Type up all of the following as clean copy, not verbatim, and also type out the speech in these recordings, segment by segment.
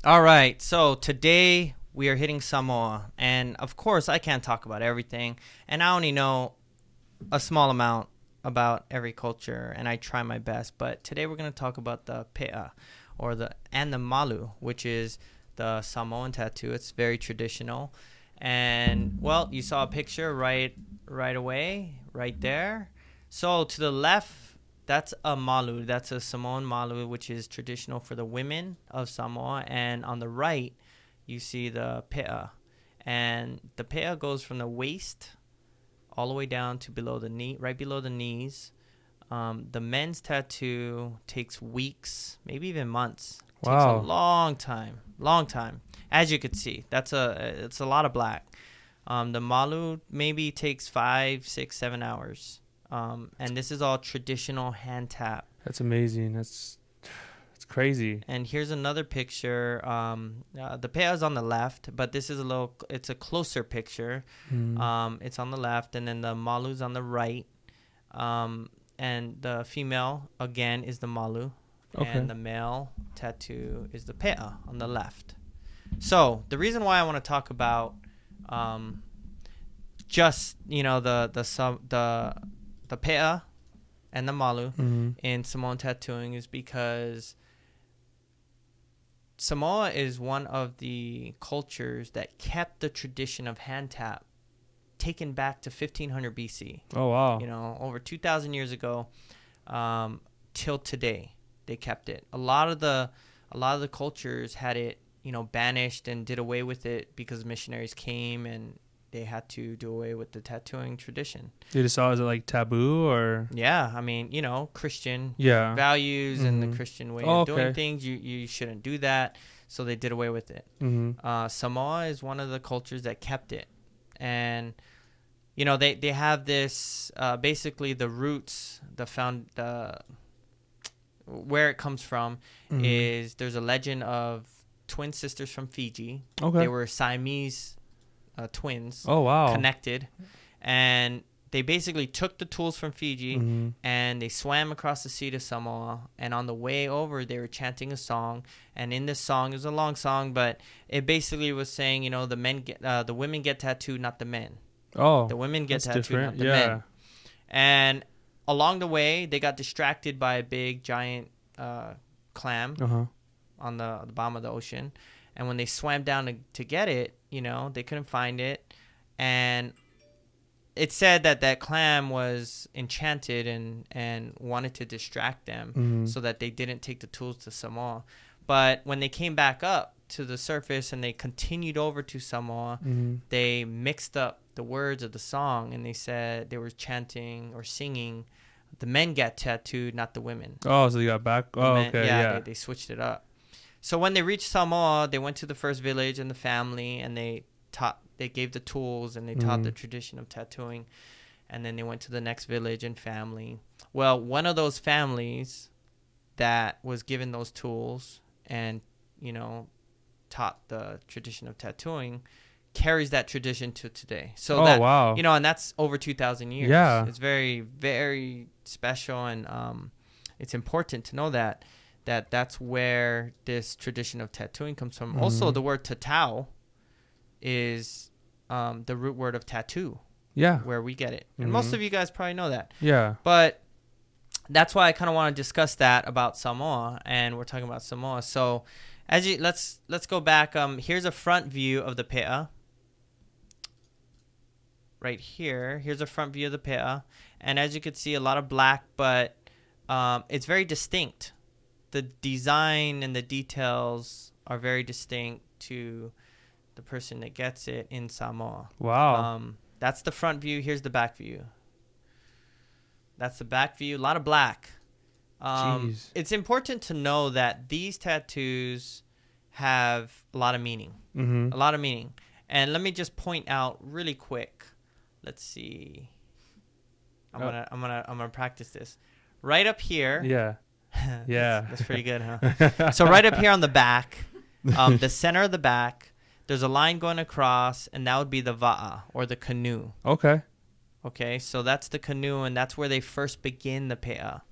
All right, so today we are hitting Samoa, and of course, I can't talk about everything, and I only know a small amount about every culture, and I try my best. But today we're going to talk about the peʻa, the Malu, which is the Samoan tattoo. It's very traditional, and well, you saw a picture right away, right there. So to the left, that's a Malu. That's a Samoan Malu, which is traditional for the women of Samoa. And on the right, you see the peʻa. And the peʻa goes from the waist all the way down to below the knee, right below the knees. The men's tattoo takes weeks, maybe even months. Wow. Takes a long time. As you could see, it's a lot of black. The Malu maybe takes 5, 6, 7 hours. And this is all traditional hand tap. That's amazing. That's crazy. And here's another picture. The peʻa is on the left, but this is it's a closer picture. It's on the left, and then the Malu's on the right. And the female, again, is the Malu. Okay. And the male tattoo is the peʻa on the left. So the reason why I want to talk about just, the peʻa and the Malu in Samoan tattooing is because Samoa is one of the cultures that kept the tradition of hand tap taken back to 1500 BC. Oh, wow. Over 2,000 years ago, till today, they kept it. A lot of the cultures had it, banished and did away with it because missionaries came and they had to do away with the tattooing tradition. They just saw it as like taboo or? Yeah, I mean, Christian values and the Christian way of doing things. You shouldn't do that, so they did away with it. Samoa is one of the cultures that kept it, and they have this basically the roots, where it comes from is there's a legend of twin sisters from Fiji. Okay, they were Siamese twins. Oh, wow. Connected, and they basically took the tools from Fiji and they swam across the sea to Samoa, and on the way over they were chanting a song, and in this song, it was a long song, but it basically was saying, the women get tattooed, not the men. Oh, the women get tattooed, different. Not the men. And along the way they got distracted by a big giant clam on the bottom of the ocean, and when they swam down to get it, they couldn't find it, and it said that clam was enchanted and wanted to distract them so that they didn't take the tools to Samoa. But when they came back up to the surface and they continued over to Samoa, they mixed up the words of the song, and they said they were chanting or singing, "The men get tattooed, not the women." Oh, so they got back. Oh, okay, yeah. They switched it up. So when they reached Samoa, they went to the first village and the family, and they gave the tools and they taught the tradition of tattooing. And then they went to the next village and family. Well, one of those families that was given those tools and, taught the tradition of tattooing carries that tradition to today. So wow. And that's over 2,000 years. Yeah. It's very, very special, and it's important to know that's where this tradition of tattooing comes from. Also, the word tatau is the root word of tattoo. Yeah. Where we get it. And most of you guys probably know that. Yeah. But that's why I kind of want to discuss that about Samoa, and we're talking about Samoa. So let's go back. Here's a front view of the peʻa. Right here. Here's a front view of the peʻa. And as you can see, a lot of black, but it's very distinct. The design and the details are very distinct to the person that gets it in Samoa. Wow. That's the front view. Here's the back view. That's the back view. A lot of black. It's important to know that these tattoos have a lot of meaning. A lot of meaning. And let me just point out really quick. Let's see. I'm gonna practice this. Right up here. Yeah. Yeah. That's pretty good, huh? So right up here on the back, the center of the back, there's a line going across, and that would be the va'a, or the canoe. Okay. Okay, so that's the canoe, and that's where they first begin the peʻa.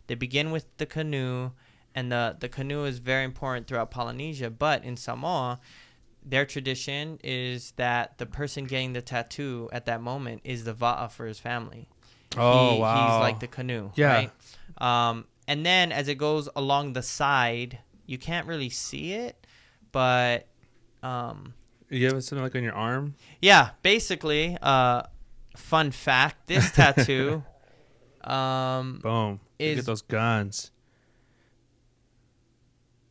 They begin with the canoe, And the canoe is very important throughout Polynesia. But in Samoa, their tradition is that the person getting the tattoo at that moment is the va'a for his family. Oh, wow. He's like the canoe, right? And then as it goes along the side, you can't really see it, but... you have something like on your arm? Yeah, basically, fun fact, this tattoo... Boom. Look at those guns.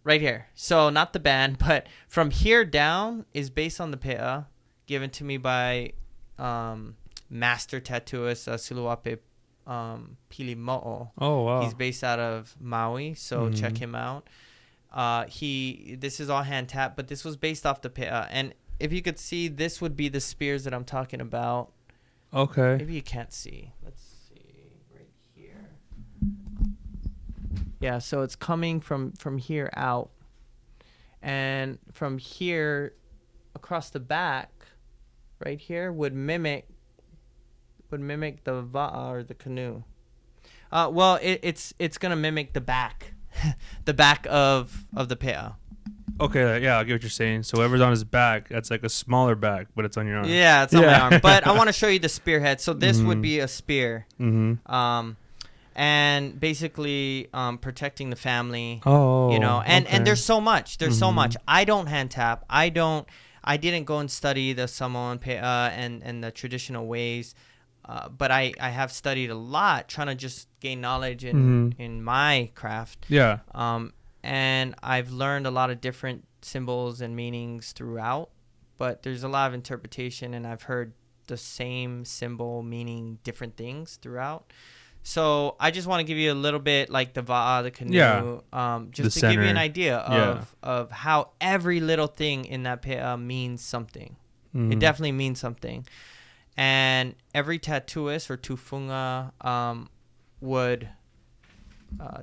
Right here. So not the band, but from here down is based on the peʻa given to me by master tattooist Siluape Pilimo'o. Oh, wow. He's based out of Maui, so check him out. This is all hand tapped, but this was based off the peʻa. And if you could see, this would be the spears that I'm talking about. Okay. Maybe you can't see. Let's see right here. Yeah, so it's coming from here out, and from here across the back, right here would mimic the va'a or the canoe. Well, it's gonna mimic the back, the back of the peʻa. Okay, yeah, I get what you're saying. So whoever's on his back, that's like a smaller back, but it's on your arm. Yeah, it's on my arm. But I want to show you the spearhead. So this would be a spear. And basically protecting the family. Oh, you know, and okay. there's so much. There's so much. I don't hand tap. I didn't go and study the Samoan peʻa and the traditional ways. But I have studied a lot, trying to just gain knowledge in my craft. Yeah. And I've learned a lot of different symbols and meanings throughout, but there's a lot of interpretation, and I've heard the same symbol meaning different things throughout. So I just want to give you a little bit like the va'a, the canoe, just to give you an idea of how every little thing in that peʻa means something. It definitely means something. And every tattooist or tufunga would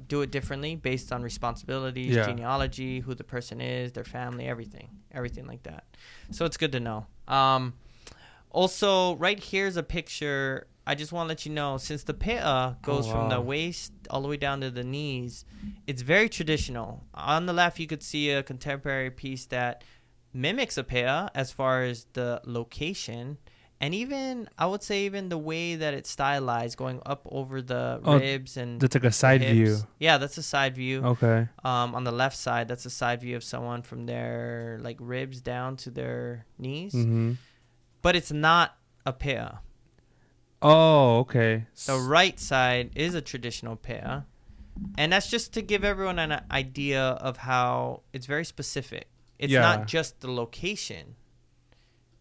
do it differently based on responsibilities, genealogy, who the person is, their family, everything like that. So it's good to know. Also, right here's a picture. I just want to let you know, since the peʻa goes from the waist all the way down to the knees, it's very traditional. On the left, you could see a contemporary piece that mimics a peʻa as far as the location. And even, I would say, even the way that it's stylized, going up over the ribs and that's like a side view. Yeah, that's a side view. Okay. On the left side, that's a side view of someone from their like ribs down to their knees. But it's not a peʻa. Oh, okay. The right side is a traditional peʻa, and that's just to give everyone an idea of how it's very specific. It's not just the location.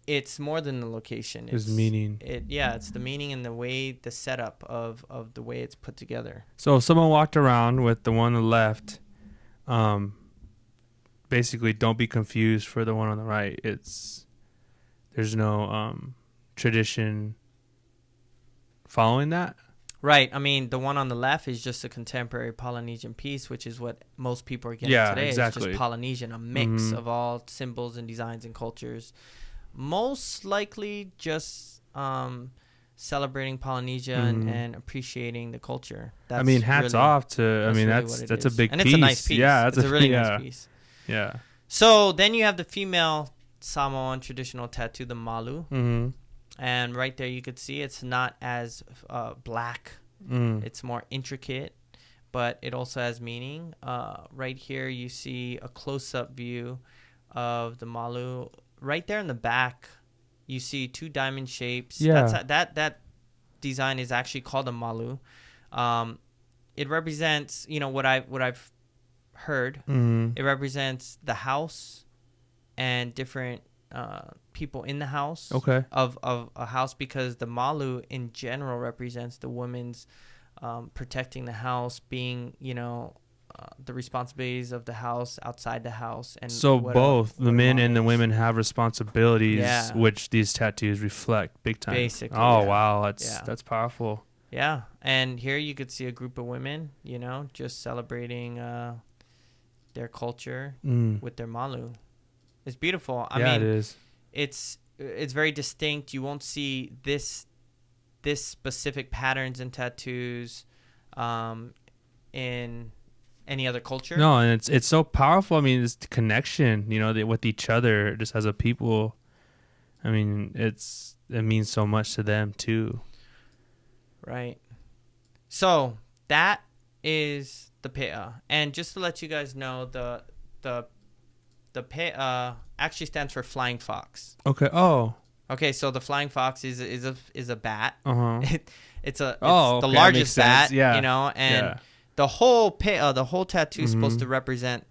It's more than the location. It's meaning. It's the meaning and the way, the setup of the way it's put together. So if someone walked around with the one on the left, basically don't be confused for the one on the right. There's no tradition following that. Right. I mean, the one on the left is just a contemporary Polynesian piece, which is what most people are getting today. Exactly. It's just Polynesian, a mix of all symbols and designs and cultures. Most likely just celebrating Polynesia and appreciating the culture. That's hats off to, that's a big piece. And it's a nice piece. Yeah, it's a really nice piece. Yeah. So then you have the female Samoan traditional tattoo, the Malu. And right there you could see it's not as black. It's more intricate, but it also has meaning. Right here you see a close-up view of the Malu. Right there in the back, you see two diamond shapes. Yeah. That design is actually called a Malu. It represents, what I've heard. It represents the house and different people in the house. Okay. Of a house, because the Malu in general represents the women's protecting the house, being, the responsibilities of the house, outside the house. And so both the men and the women have responsibilities, which these tattoos reflect big time. Basically. Oh, wow. That's powerful. Yeah. And here you could see a group of women, just celebrating their culture with their Malu. It's beautiful. I mean, it is. It's very distinct. You won't see this specific patterns in tattoos in any other culture. No, and it's so powerful. I mean, it's the connection, with each other, just as a people. I mean, it means so much to them too. Right. So that is the peʻa, and just to let you guys know, the peʻa actually stands for flying fox. Okay. Oh. Okay, so the flying fox is a bat. It's the okay, largest bat, yeah. and the whole peʻa, the whole tattoo is supposed Mm-hmm. to represent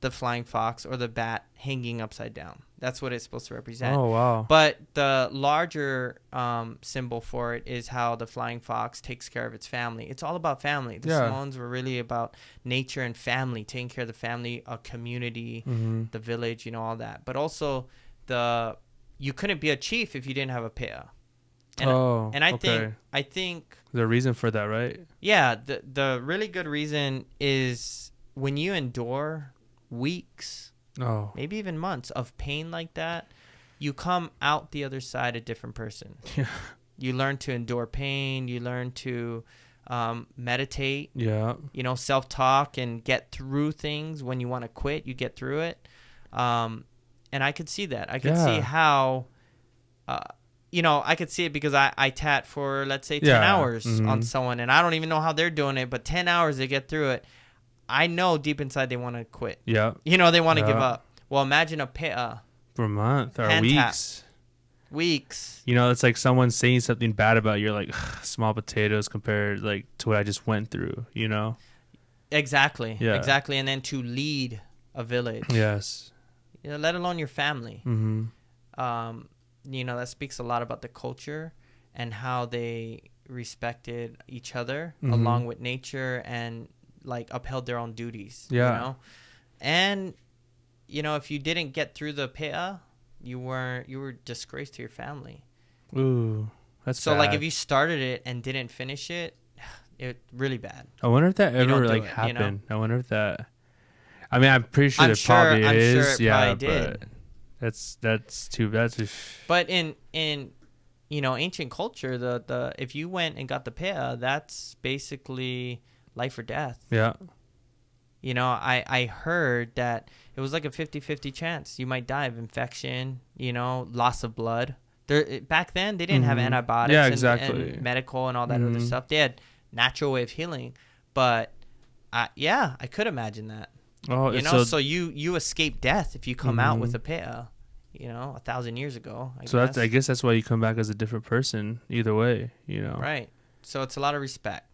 the flying fox or the bat hanging upside down. That's what it's supposed to represent. Oh, wow. But the larger symbol for it is how the flying fox takes care of its family. It's all about family. The Samoans were really about nature and family, taking care of the family, a community, the village, all that. But also you couldn't be a chief if you didn't have a peʻa. And I think there's a reason for that, right? Yeah, the really good reason is when you endure weeks, maybe even months of pain like that, you come out the other side a different person. Yeah. You learn to endure pain. You learn to meditate. Yeah. Self-talk and get through things. When you want to quit, you get through it. And I could see that. I could see how, I could see it because I tat for, let's say, 10 hours on someone, and I don't even know how they're doing it, but 10 hours they get through it. I know deep inside they want to quit. Yeah. They want to give up. Well, imagine a peʻa. For a month or Hand weeks. Weeks. It's like someone saying something bad about you. You're like, small potatoes compared to what I just went through, Exactly. Yeah. Exactly. And then to lead a village. Yes. Let alone your family. Mm-hmm. That speaks a lot about the culture and how they respected each other along with nature and upheld their own duties. Yeah. And if you didn't get through the peʻa, you were disgraced to your family. Ooh, that's so bad. if you started it and didn't finish it, it really bad. I wonder if that ever happened. I wonder if that. I mean, I'm pretty sure probably is. Probably did. But that's too bad. But in ancient culture, the if you went and got the peʻa, that's basically life or death. Yeah. I heard that it was like a 50-50 chance. You might die of infection, loss of blood. Back then, they didn't have antibiotics and medical and all that other stuff. They had natural way of healing. But, I could imagine that. Oh, so you escape death if you come out with a peʻa, 1,000 years ago. I guess that's why you come back as a different person either way, Right. So it's a lot of respect.